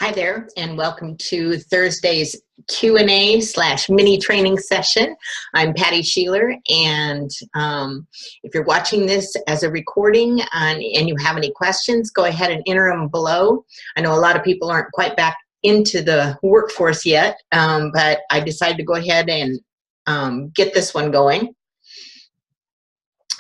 Hi there, and welcome to Thursday's Q&A/mini training session. I'm Patty Scheeler, and if you're watching this as a recording and you have any questions, go ahead and enter them below. I know a lot of people aren't quite back into the workforce yet, but I decided to go ahead and get this one going.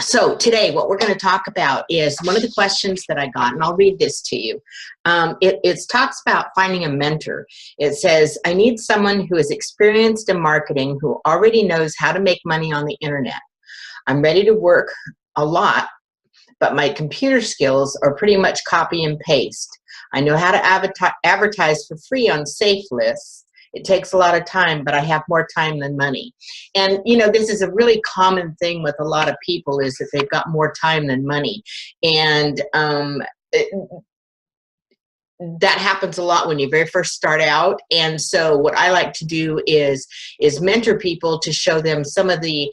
So today what we're going to talk about is one of the questions that I got, and I'll read this to you. It talks about finding a mentor. It says, I need someone who is experienced in marketing, who already knows how to make money on the internet. I'm ready to work a lot, but my computer skills are pretty much copy and paste. I know how to advertise for free on safe lists. It takes a lot of time, but I have more time than money. And, you know, this is a really common thing with a lot of people, is that they've got more time than money. And that happens a lot when you very first start out. And so what I like to do is mentor people to show them some of the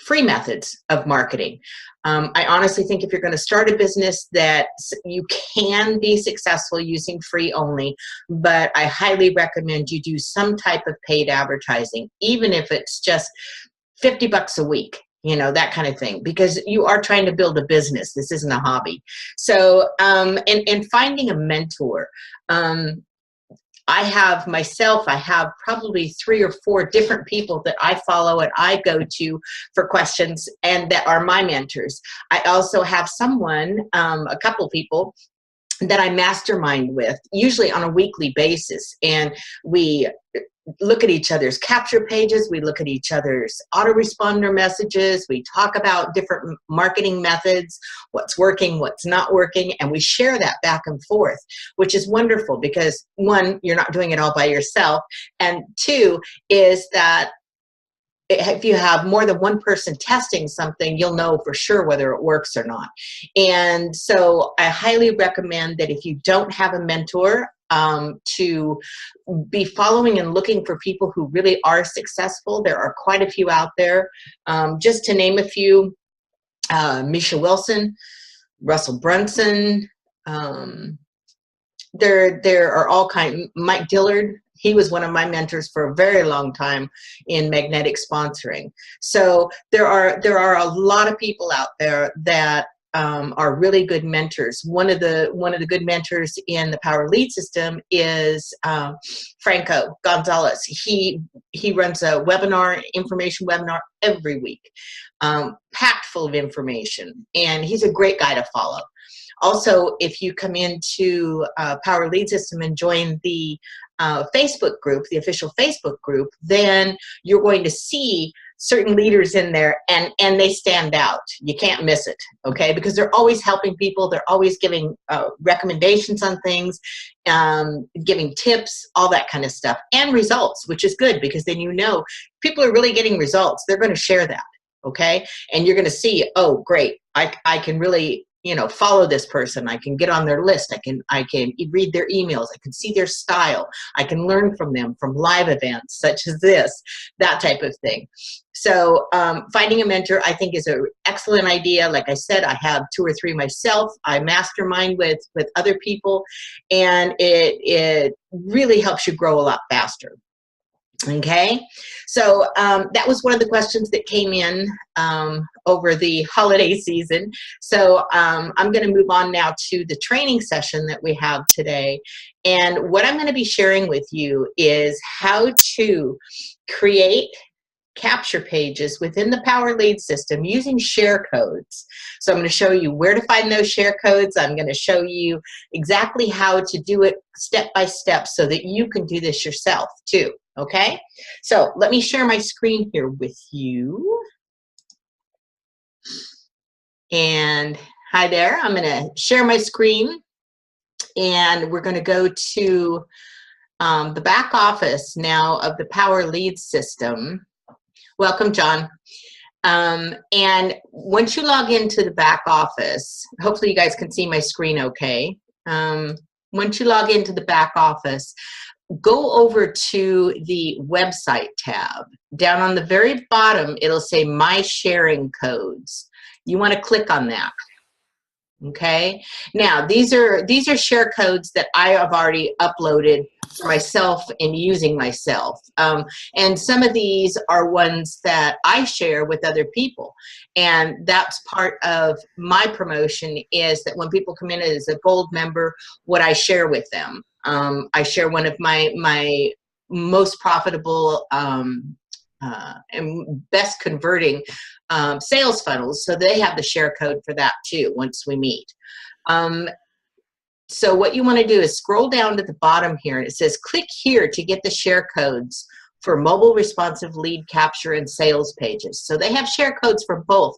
free methods of marketing. I honestly think if you're going to start a business, that you can be successful using free only, but I highly recommend you do some type of paid advertising, even if it's just 50 bucks a week, you know, that kind of thing, because you are trying to build a business. This isn't a hobby. So, and finding a mentor. I have probably 3 or 4 different people that I follow and I go to for questions, and that are my mentors. I also have someone, a couple people that I mastermind with, usually on a weekly basis. And we look at each other's capture pages, we look at each other's autoresponder messages, we talk about different marketing methods, what's working, what's not working, and we share that back and forth, which is wonderful because, 1, you're not doing it all by yourself, and 2 is that if you have more than one person testing something, you'll know for sure whether it works or not. And so I highly recommend that if you don't have a mentor, to be following and looking for people who really are successful. There are quite a few out there. Just to name a few, Misha Wilson, Russell Brunson, there are all kinds. Mike Dillard, he was one of my mentors for a very long time in magnetic sponsoring. So there are a lot of people out there that are really good mentors. One of the good mentors in the Power Lead System is Franco Gonzalez. He runs a information webinar every week, packed full of information, and he's a great guy to follow. Also, if you come into Power Lead System and join the Facebook group, the official Facebook group, then you're going to see certain leaders in there, and they stand out. You can't miss it, okay? Because they're always helping people. They're always giving recommendations on things, giving tips, all that kind of stuff, and results, which is good, because then you know people are really getting results. They're going to share that, okay? And you're going to see, oh, great, I can really, you know, follow this person. I can get on their list. I can read their emails. I can see their style. I can learn from them from live events such as this, that type of thing. So finding a mentor, I think, is an excellent idea. Like I said, I have 2 or 3 myself. I mastermind with other people, and it really helps you grow a lot faster. Okay, so that was one of the questions that came in over the holiday season. So I'm going to move on now to the training session that we have today. And what I'm going to be sharing with you is how to create capture pages within the Power Lead System using share codes. So I'm going to show you where to find those share codes. I'm going to show you exactly how to do it step by step so that you can do this yourself too. Okay, so let me share my screen here with you. And hi there, I'm going to share my screen, and we're going to go to the back office now of the Power Lead System. Welcome, John. And once you log into the back office, hopefully you guys can see my screen okay. Once you log into the back office, go over to the website tab. Down on the very bottom, it'll say My Sharing Codes. You want to click on that. Okay, now these are share codes that I have already uploaded for myself and using myself, and some of these are ones that I share with other people, and that's part of my promotion, is that when people come in as a gold member, what I share with them, I share one of my most profitable and best converting sales funnels, so they have the share code for that too once we meet. So what you want to do is scroll down to the bottom here, and it says click here to get the share codes for mobile responsive lead capture and sales pages. So they have share codes for both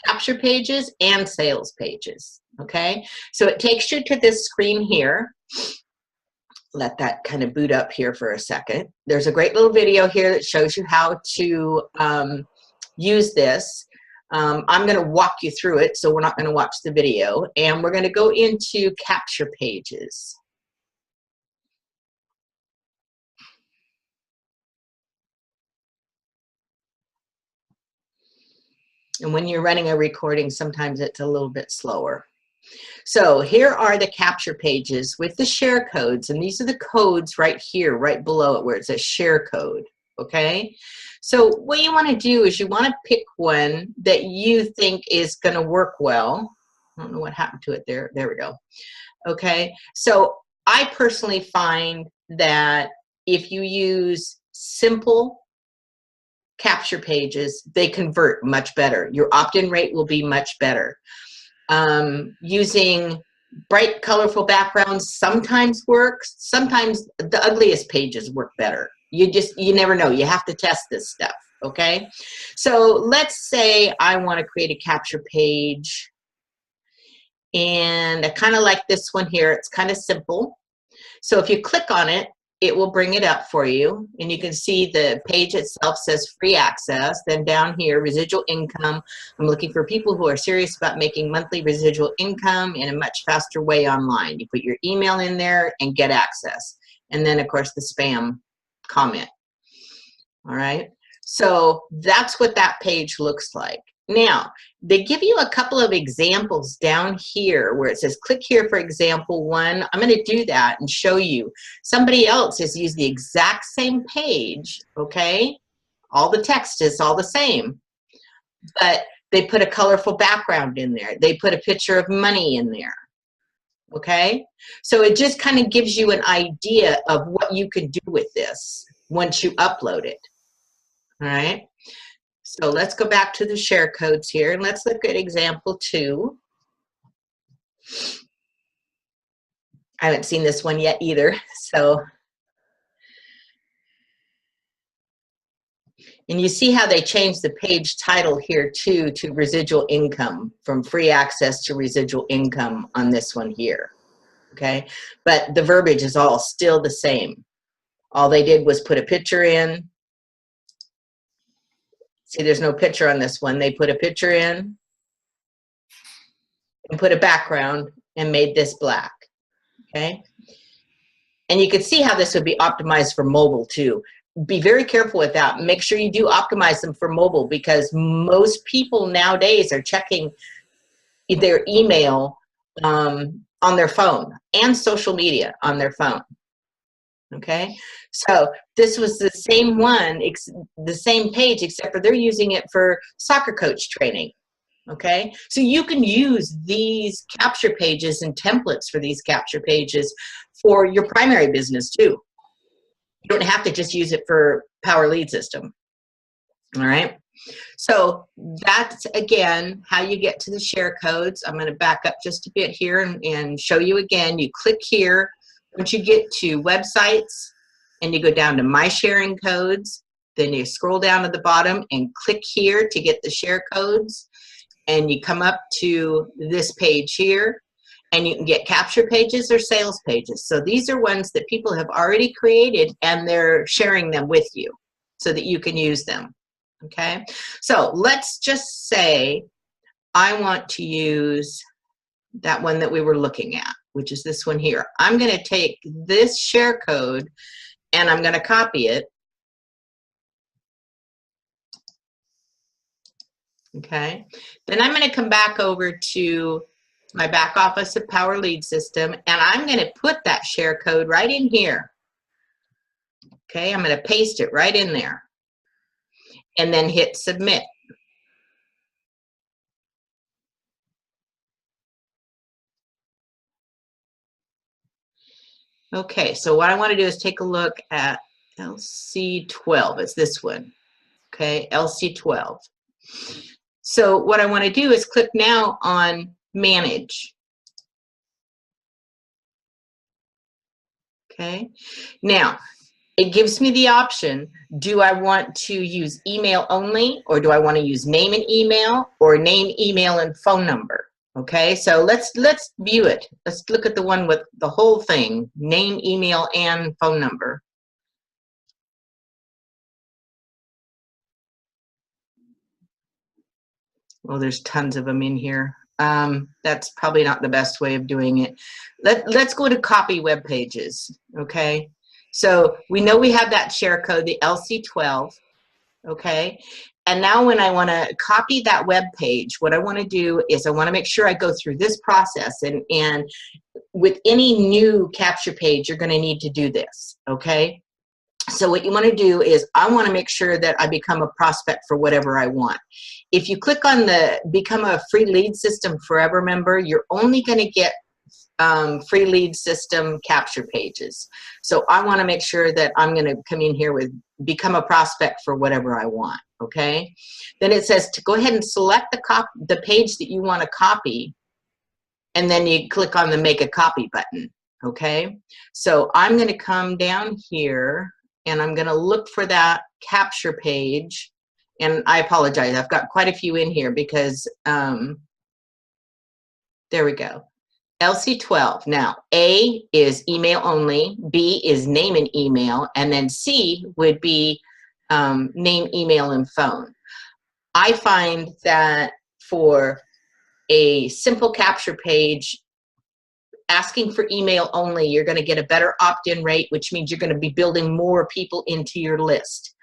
capture pages and sales pages. Okay, so it takes you to this screen here. Let that kind of boot up here for a second. There's a great little video here that shows you how to use this. I'm going to walk you through it, so we're not going to watch the video, and we're going to go into capture pages. And when you're running a recording, sometimes it's a little bit slower. So here are the capture pages with the share codes, and these are the codes right here, right below it, where it says share code. Okay, so what you want to do is you want to pick one that you think is going to work well. I don't know what happened to it there. There we go. Okay, so I personally find that if you use simple capture pages, they convert much better. Your opt-in rate will be much better. Using bright, colorful backgrounds sometimes works. Sometimes the ugliest pages work better. You never know. You have to test this stuff, okay? So let's say I want to create a capture page, and I kind of like this one here. It's kind of simple. So if you click on it, it will bring it up for you, and you can see the page itself says free access. Then down here, residual income. I'm looking for people who are serious about making monthly residual income in a much faster way online. You put your email in there and get access. And then, of course, the spam comment. All right, so that's what that page looks like. Now, they give you a couple of examples down here where it says click here for example one. I'm going to do that and show you. Somebody else has used the exact same page, okay? All the text is all the same, but they put a colorful background in there. They put a picture of money in there, okay? So it just kind of gives you an idea of what you can do with this once you upload it, all right? So let's go back to the share codes here, and let's look at example 2. I haven't seen this one yet either. So, and you see how they changed the page title here too to residual income, from free access to residual income on this one here. Okay, but the verbiage is all still the same. All they did was put a picture in. See, there's no picture on this one. They put a picture in and put a background and made this black. Okay, and you can see how this would be optimized for mobile too. Be very careful with that. Make sure you do optimize them for mobile, because most people nowadays are checking their email on their phone and social media on their phone. Okay, so this was the same one, the same page, except for they're using it for soccer coach training. Okay, so you can use these capture pages and templates for these capture pages for your primary business too. You don't have to just use it for Power Lead System. All right, so that's again how you get to the share codes. I'm going to back up just a bit here and show you again. You click here. Once you get to websites and you go down to my sharing codes, then you scroll down to the bottom and click here to get the share codes, and you come up to this page here, and you can get capture pages or sales pages. So these are ones that people have already created, and they're sharing them with you so that you can use them. Okay, so let's just say I want to use that one that we were looking at, which is this one here. I'm going to take this share code and I'm going to copy it. Okay, then I'm going to come back over to my back office of Power Lead System, and I'm going to put that share code right in here. Okay, I'm going to paste it right in there and then hit submit. Okay, so what I want to do is take a look at LC12. It's this one. Okay, LC12. So what I want to do is click now on Manage. Okay, now it gives me the option, do I want to use email only, or do I want to use name and email, or name, email, and phone number? Okay, so let's view it. Let's look at the one with the whole thing, name, email, and phone number. Well, there's tons of them in here. That's probably not the best way of doing it. Let's go to copy web pages, okay? So we know we have that share code, the LC12, okay? And now when I want to copy that web page, what I want to do is I want to make sure I go through this process. And with any new capture page, you're going to need to do this, okay? So what you want to do is I want to make sure that I become a prospect for whatever I want. If you click on the Become a Free Lead System Forever member, you're only going to get free lead system capture pages. So I want to make sure that I'm going to come in here with become a prospect for whatever I want, okay? Then it says to go ahead and select the page that you want to copy, and then you click on the Make a Copy button, okay? So I'm going to come down here, and I'm going to look for that capture page, and I apologize, I've got quite a few in here because, there we go. LC12. Now, A is email only, B is name and email, and then C would be name, email, and phone. I find that for a simple capture page, asking for email only, you're going to get a better opt-in rate, which means you're going to be building more people into your list.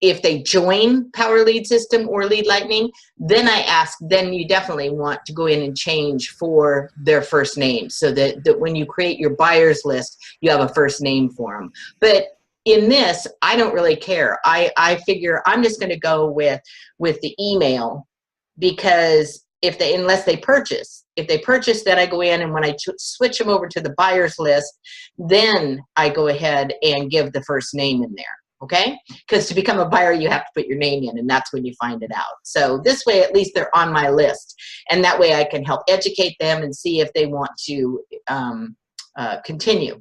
If they join Power Lead System or Lead Lightning, then then you definitely want to go in and change for their first name so that when you create your buyers list, you have a first name for them. But in this, I don't really care. I figure I'm just going to go with the email, because unless they purchase, if they purchase, then I go in, and when I switch them over to the buyers list, then I go ahead and give the first name in there. Okay, because to become a buyer, you have to put your name in, and that's when you find it out. So this way, at least they're on my list, and that way I can help educate them and see if they want to continue.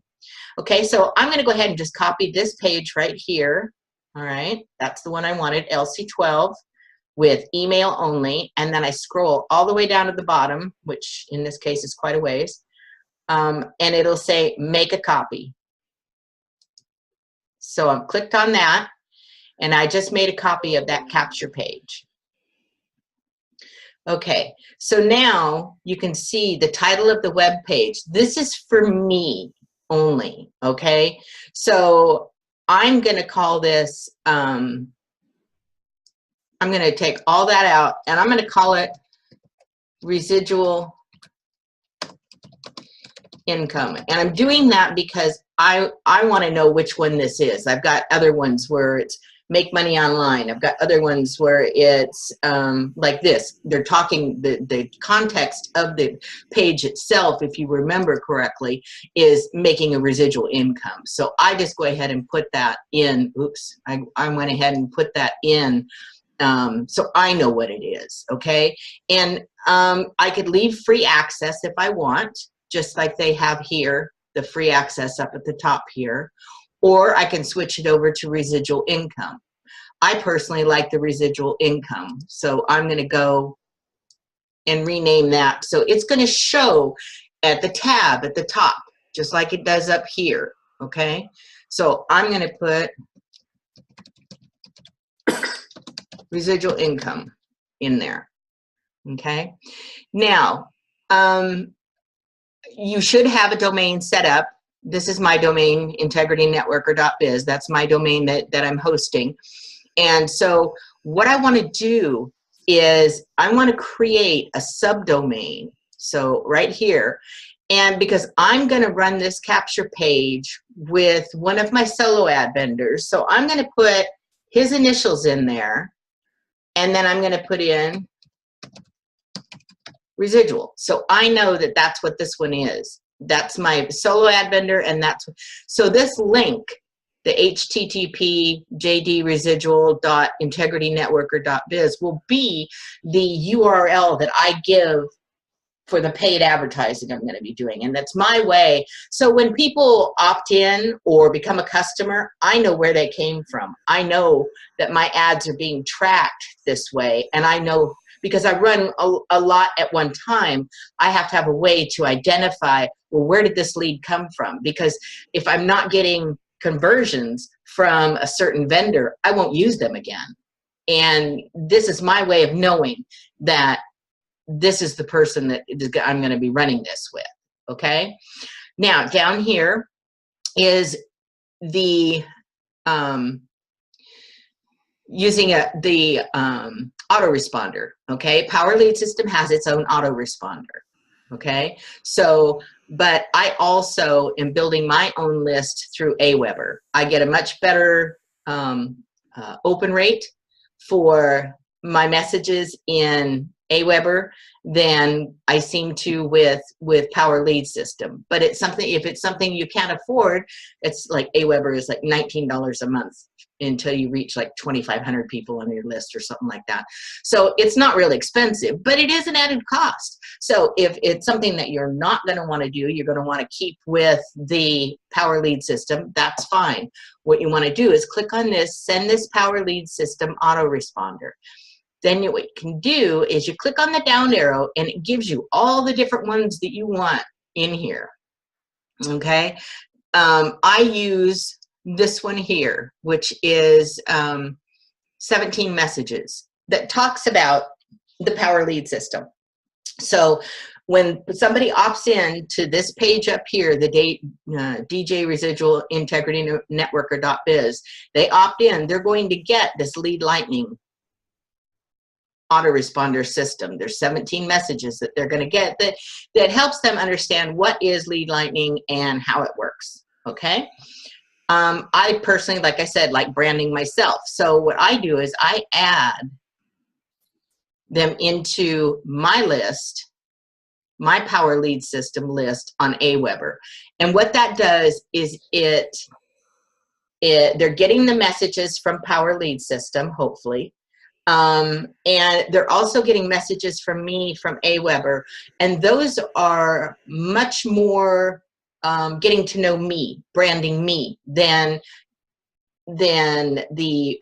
Okay, so I'm going to go ahead and just copy this page right here. All right, that's the one I wanted, LC12 with email only, and then I scroll all the way down to the bottom, which in this case is quite a ways, and it'll say make a copy. So I've clicked on that, and I just made a copy of that capture page. Okay, so now you can see the title of the web page. This is for me only, okay? So I'm going to call this, I'm going to take all that out, and I'm going to call it residual income. And I'm doing that because I want to know which one this is. I've got other ones where it's make money online. I've got other ones where it's like this. They're talking, the context of the page itself, if you remember correctly, is making a residual income. So I just go ahead and put that in. Oops, I went ahead and put that in so I know what it is, okay? And I could leave free access if I want, just like they have here, the free access up at the top here, or I can switch it over to residual income. I personally like the residual income, so I'm going to go and rename that. So it's going to show at the tab at the top, just like it does up here, okay? So I'm going to put residual income in there, okay? Now, you should have a domain set up. This is my domain, integritynetworker.biz. That's my domain that I'm hosting. And so what I want to do is I want to create a subdomain. So right here, and because I'm going to run this capture page with one of my solo ad vendors, so I'm going to put his initials in there, and then I'm going to put in residual. So I know that that's what this one is. That's my solo ad vendor, and that's, so this link, the http jdresidual.integritynetworker.biz will be the URL that I give for the paid advertising I'm going to be doing. And that's my way. So when people opt in or become a customer, I know where they came from. I know that my ads are being tracked this way. And I know, because I run a lot at one time, I have to have a way to identify, well, where did this lead come from? Because if I'm not getting conversions from a certain vendor, I won't use them again. And this is my way of knowing that this is the person that I'm going to be running this with. Okay. Now down here is the using the autoresponder. Okay. Power Lead System has its own autoresponder. Okay. So, but I also am building my own list through Aweber. I get a much better open rate for my messages in Aweber than I seem to with Power Lead System. But it's something, if it's something you can't afford, it's like Aweber is like $19 a month until you reach like 2,500 people on your list or something like that. So it's not really expensive, but it is an added cost. So if it's something that you're not going to want to do, you're going to want to keep with the Power Lead System, that's fine. What you want to do is click on this, send this Power Lead System autoresponder. Then what you can do is you click on the down arrow and it gives you all the different ones that you want in here. Okay. I use this one here, which is 17 messages that talks about the Power Lead System. So when somebody opts in to this page up here, the DJ Residual Integrity Networker.biz, they opt in, they're going to get this Lead Lightning autoresponder system. There's 17 messages that they're going to get that helps them understand what is Lead Lightning and how it works. Okay. I personally, like I said, like branding myself. So what I do is I add them into my list, my Power Lead System list on Aweber. And what that does is they're getting the messages from Power Lead System, hopefully. And they're also getting messages from me from Aweber, and those are much more getting to know me, branding me, than the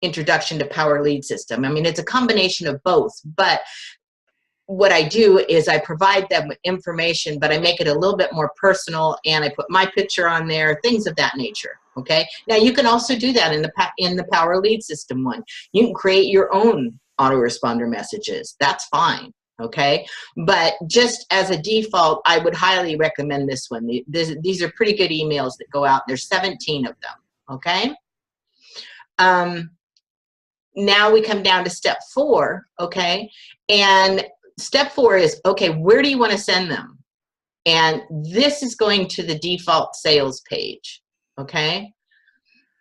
introduction to Power Lead System. I mean, it's a combination of both, but what I do is I provide them with information, but I make it a little bit more personal, and I put my picture on there, things of that nature. Okay. Now you can also do that in the Power Lead System one. You can create your own autoresponder messages. That's fine. Okay. But just as a default, I would highly recommend this one. These are pretty good emails that go out. There's 17 of them. Okay. Now we come down to step 4. Okay. And step 4 is, okay, where do you want to send them? And this is going to the default sales page. Okay.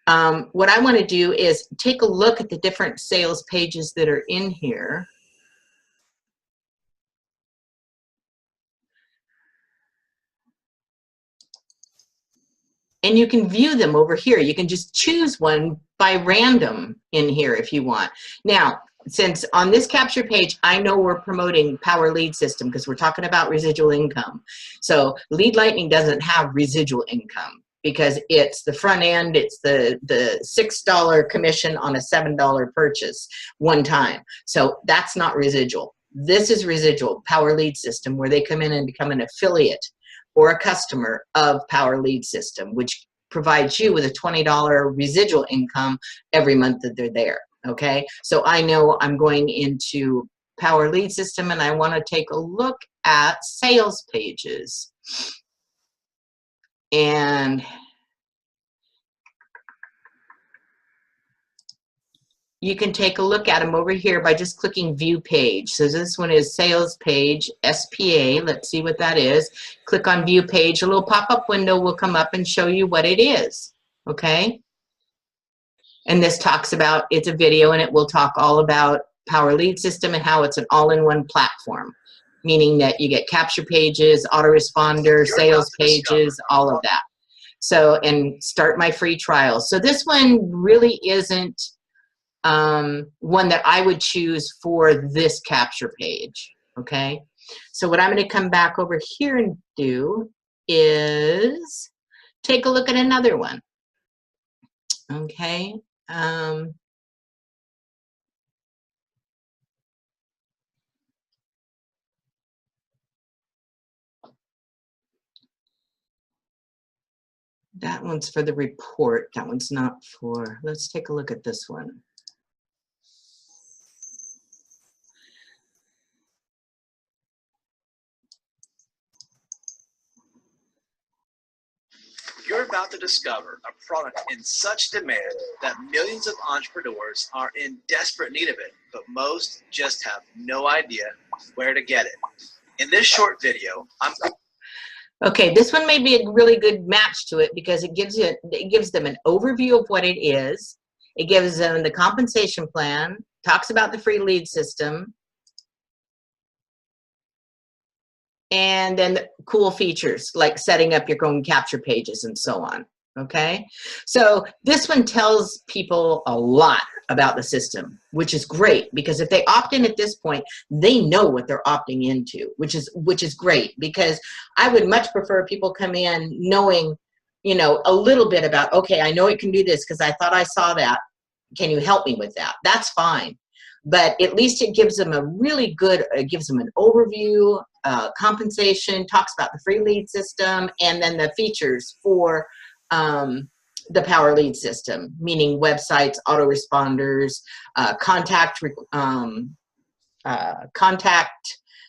What I want to do is take a look at the different sales pages that are in here. And you can view them over here. You can just choose one by random in here if you want. Now, since on this capture page, I know we're promoting Power Lead System because we're talking about residual income. So Lead Lightning doesn't have residual income because it's the front end, it's the $6 commission on a $7 purchase one time. So that's not residual. This is residual, Power Lead System, where they come in and become an affiliate or a customer of Power Lead System, which provides you with a $20 residual income every month that they're there. Okay, so I know I'm going into Power Lead System and I want to take a look at sales pages. And you can take a look at them over here by just clicking View Page. So this one is Sales Page, SPA. Let's see what that is. Click on View Page. A little pop-up window will come up and show you what it is, okay? And this talks about, it's a video, and it will talk all about Power Lead System and how it's an all-in-one platform, meaning that you get capture pages, autoresponder, sales pages, all of that. So, and start my free trial. So this one really isn't one that I would choose for this capture page, okay? So what I'm going to come back over here and do is take a look at another one, okay? That one's for the report. That one's not for, let's take a look at this one. You're about to discover a product in such demand that millions of entrepreneurs are in desperate need of it, but most just have no idea where to get it. In this short video, Okay, this one may be a really good match to it because it gives them an overview of what it is. It gives them the compensation plan, talks about the free lead system, and then cool features like setting up your own capture pages and so on, okay? So this one tells people a lot about the system, which is great because if they opt in at this point, they know what they're opting into, which is great because I would much prefer people come in knowing, you know, a little bit about, okay, I know it can do this because I thought I saw that. Can you help me with that? That's fine. But at least it gives them a really good, it gives them an overview, compensation, talks about the free lead system, and then the features for the Power Lead system, meaning websites, autoresponders, contact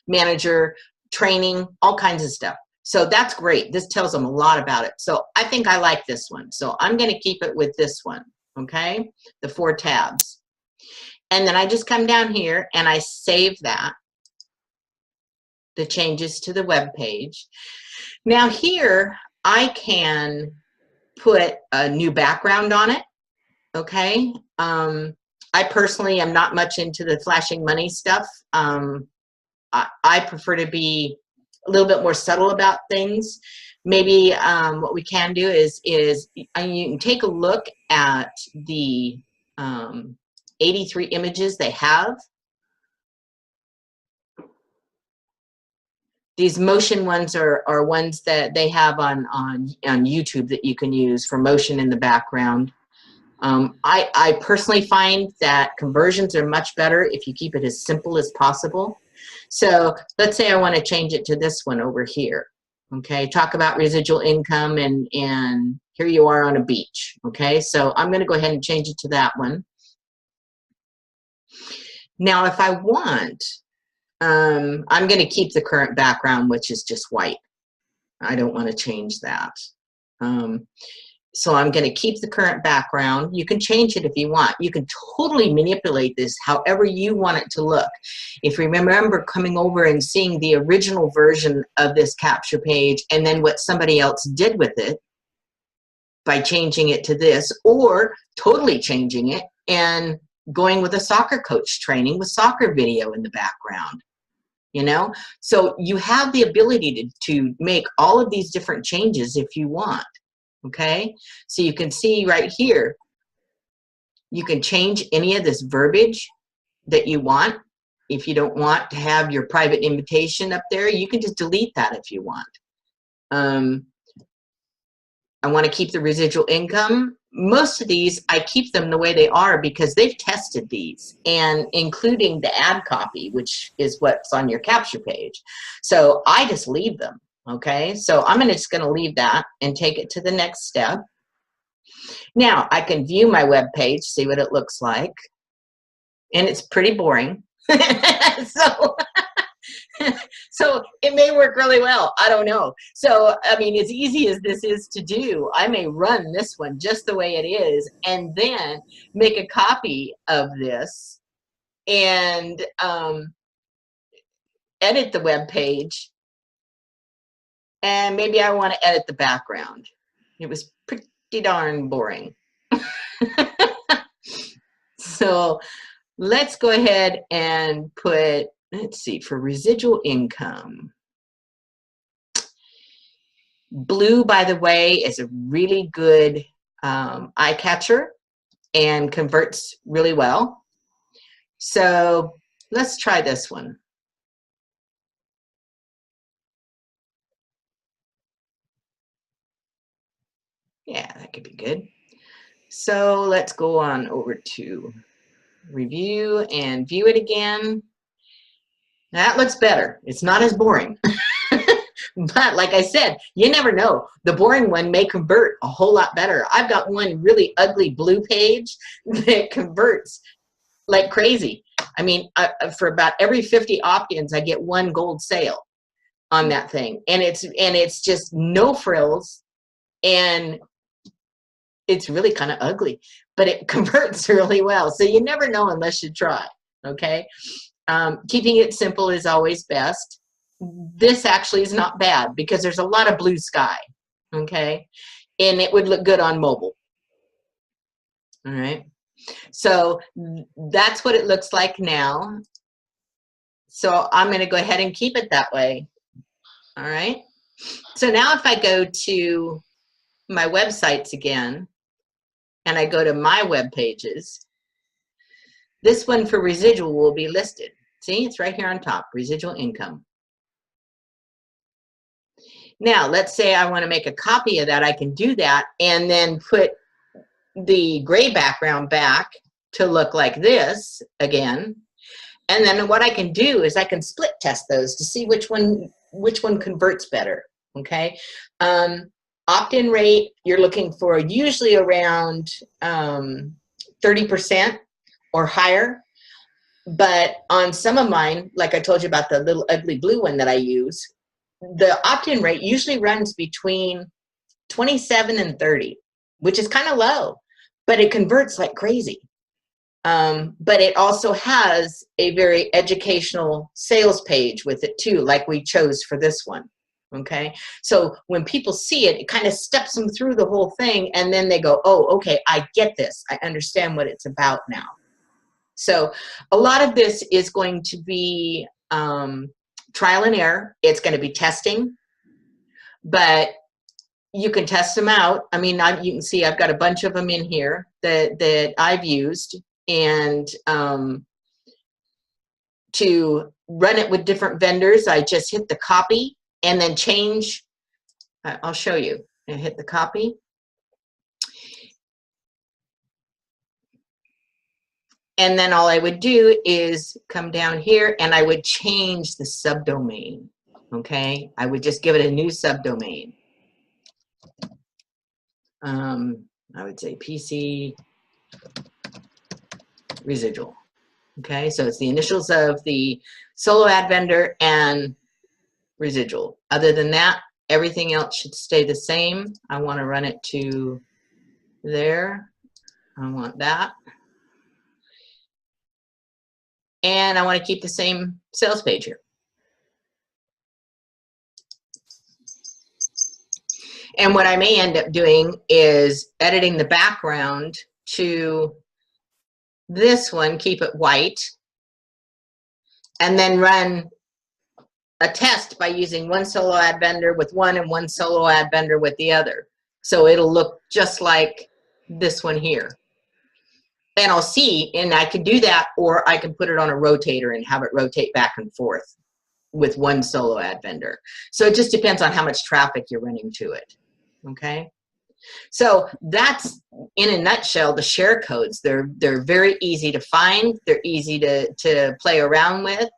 manager, training, all kinds of stuff. So that's great. This tells them a lot about it. So I think I like this one. So I'm going to keep it with this one, okay? The 4 tabs. And then I just come down here and I save that, the changes to the web page. Now here I can put a new background on it, okay? I personally am not much into the flashing money stuff. I prefer to be a little bit more subtle about things. Maybe what we can do is you can take a look at the 83 images they have. These motion ones are ones that they have on YouTube that you can use for motion in the background. I personally find that conversions are much better if you keep it as simple as possible. So let's say I want to change it to this one over here. Okay, talk about residual income, and here you are on a beach. Okay, so I'm going to go ahead and change it to that one. Now, if I want, I'm going to keep the current background, which is just white. I don't want to change that. So I'm going to keep the current background. You can change it if you want. You can totally manipulate this however you want it to look. If you remember coming over and seeing the original version of this capture page and then what somebody else did with it by changing it to this, or totally changing it and going with a soccer coach training with soccer video in the background. You know, so you have the ability to make all of these different changes if you want. Okay, so you can see right here, you can change any of this verbiage that you want. If you don't want to have your private invitation up there, you can just delete that if you want. I want to keep the residual income. Most of these, I keep them the way they are because they've tested these, and including the ad copy, which is what's on your capture page. So I just leave them, okay? So I'm just going to leave that and take it to the next step. Now, I can view my web page, see what it looks like, and it's pretty boring. So So it may work really well. I don't know. So, I mean, as easy as this is to do, I may run this one just the way it is and then make a copy of this and edit the web page. And maybe I want to edit the background. It was pretty darn boring. So let's go ahead and put, let's see, for residual income. Blue, by the way, is a really good eye catcher and converts really well. So let's try this one. Yeah, that could be good. So let's go on over to review and view it again. That looks better. It's not as boring. But like I said, you never know. The boring one may convert a whole lot better. I've got one really ugly blue page that converts like crazy. I mean, for about every 50 opt-ins, I get one gold sale on that thing. And it's just no frills, and it's really kind of ugly, but it converts really well. So you never know unless you try, okay? Keeping it simple is always best. This actually is not bad because there's a lot of blue sky, okay? And it would look good on mobile, all right? So that's what it looks like now. So I'm going to go ahead and keep it that way, all right? So now if I go to my websites again, and I go to my web pages, this one for residual will be listed. See, it's right here on top, residual income. Now, let's say I want to make a copy of that. I can do that and then put the gray background back to look like this again. And then what I can do is I can split test those to see which one converts better, okay? Opt-in rate, you're looking for usually around 30% or higher. But on some of mine, like I told you about the little ugly blue one that I use, the opt-in rate usually runs between 27 and 30, which is kind of low, but it converts like crazy. But it also has a very educational sales page with it too, like we chose for this one. Okay, so when people see it, it kind of steps them through the whole thing, and then they go, oh, okay, I get this. I understand what it's about now. So a lot of this is going to be trial and error. It's going to be testing, but you can test them out. I mean, you can see I've got a bunch of them in here that I've used, and to run it with different vendors, I just hit the copy and then change. I'll show you. I hit the copy. And then all I would do is come down here and I would change the subdomain, okay? I would just give it a new subdomain. I would say PC residual, okay? So it's the initials of the solo ad vendor and residual. Other than that, everything else should stay the same. I want to run it to there. I want that. And I want to keep the same sales page here. And what I may end up doing is editing the background to this one, keep it white, and then run a test by using one solo ad vendor with one and one solo ad vendor with the other. So it'll look just like this one here. And I'll see, and I can do that, or I can put it on a rotator and have it rotate back and forth with one solo ad vendor. So it just depends on how much traffic you're running to it, okay? So that's, in a nutshell, the share codes. They're very easy to find. They're easy to play around with.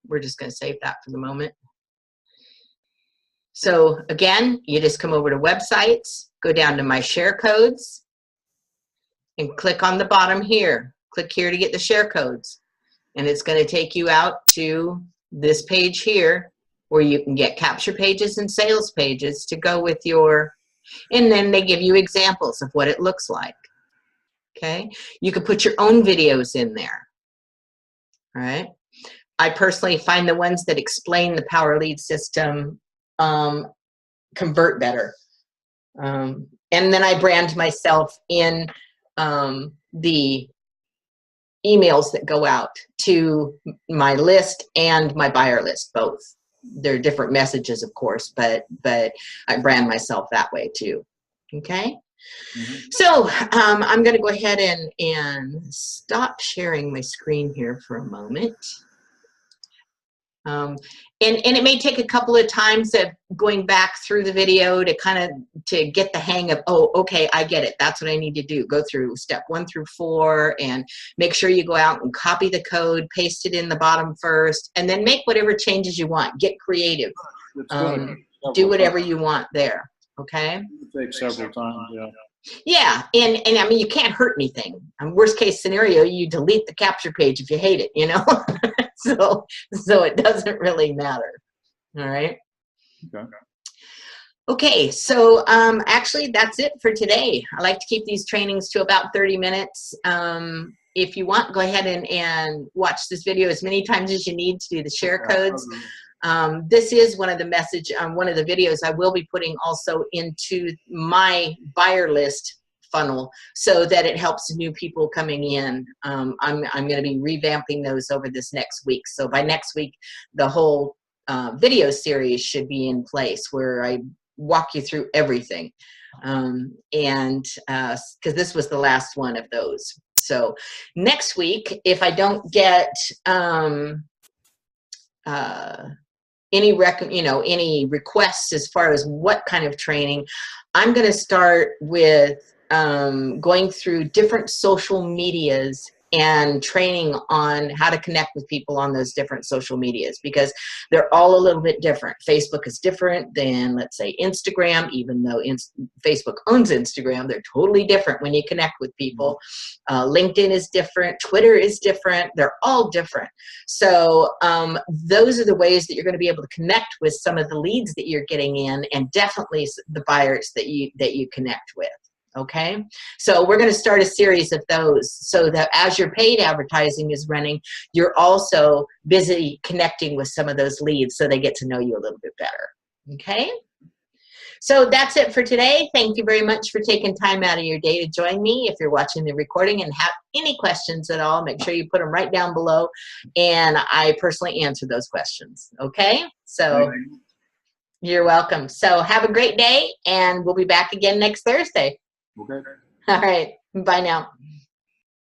We're just going to save that for the moment. So again, you just come over to websites, go down to my share codes, and click on the bottom here. Click here to get the share codes. And it's going to take you out to this page here, where you can get capture pages and sales pages to go with your, and then they give you examples of what it looks like. Okay, you could put your own videos in there. All right, I personally find the ones that explain the power lead system convert better. And then I brand myself in the emails that go out to my list and my buyer list, both. They're different messages, of course, but I brand myself that way too. Okay. So I'm going to go ahead and stop sharing my screen here for a moment. And it may take a couple of times of going back through the video to kind of to get the hang of, oh, okay, I get it. That's what I need to do. Go through step 1 through 4 and make sure you go out and copy the code, paste it in the bottom first, and then make whatever changes you want. Get creative. Do whatever you want there. Okay? It takes several times, yeah. Yeah, and I mean, you can't hurt anything. Worst case scenario, you delete the capture page if you hate it, you know? So it doesn't really matter. All right. Okay. Okay, so actually that's it for today. I like to keep these trainings to about 30 minutes. If you want, go ahead and watch this video as many times as you need to do the share codes. This is one of the one of the videos I will be putting also into my buyer list funnel so that it helps new people coming in. I'm going to be revamping those over this next week. So by next week, the whole video series should be in place where I walk you through everything. Because this was the last one of those. So next week, if I don't get any requests as far as what kind of training, I'm going to start with going through different social medias and training on how to connect with people on those different social medias, because they're all a little bit different. Facebook is different than, let's say, Instagram. Even though Facebook owns Instagram, they're totally different when you connect with people. LinkedIn is different. Twitter is different. They're all different. So those are the ways that you're going to be able to connect with some of the leads that you're getting in, and definitely the buyers that you connect with. Okay, so we're going to start a series of those so that as your paid advertising is running, you're also busy connecting with some of those leads so they get to know you a little bit better. Okay, so that's it for today. Thank you very much for taking time out of your day to join me. If you're watching the recording and have any questions at all, make sure you put them right down below, and I personally answer those questions. Okay, so you're welcome. So have a great day, and we'll be back again next Thursday. Okay. All right. Bye now.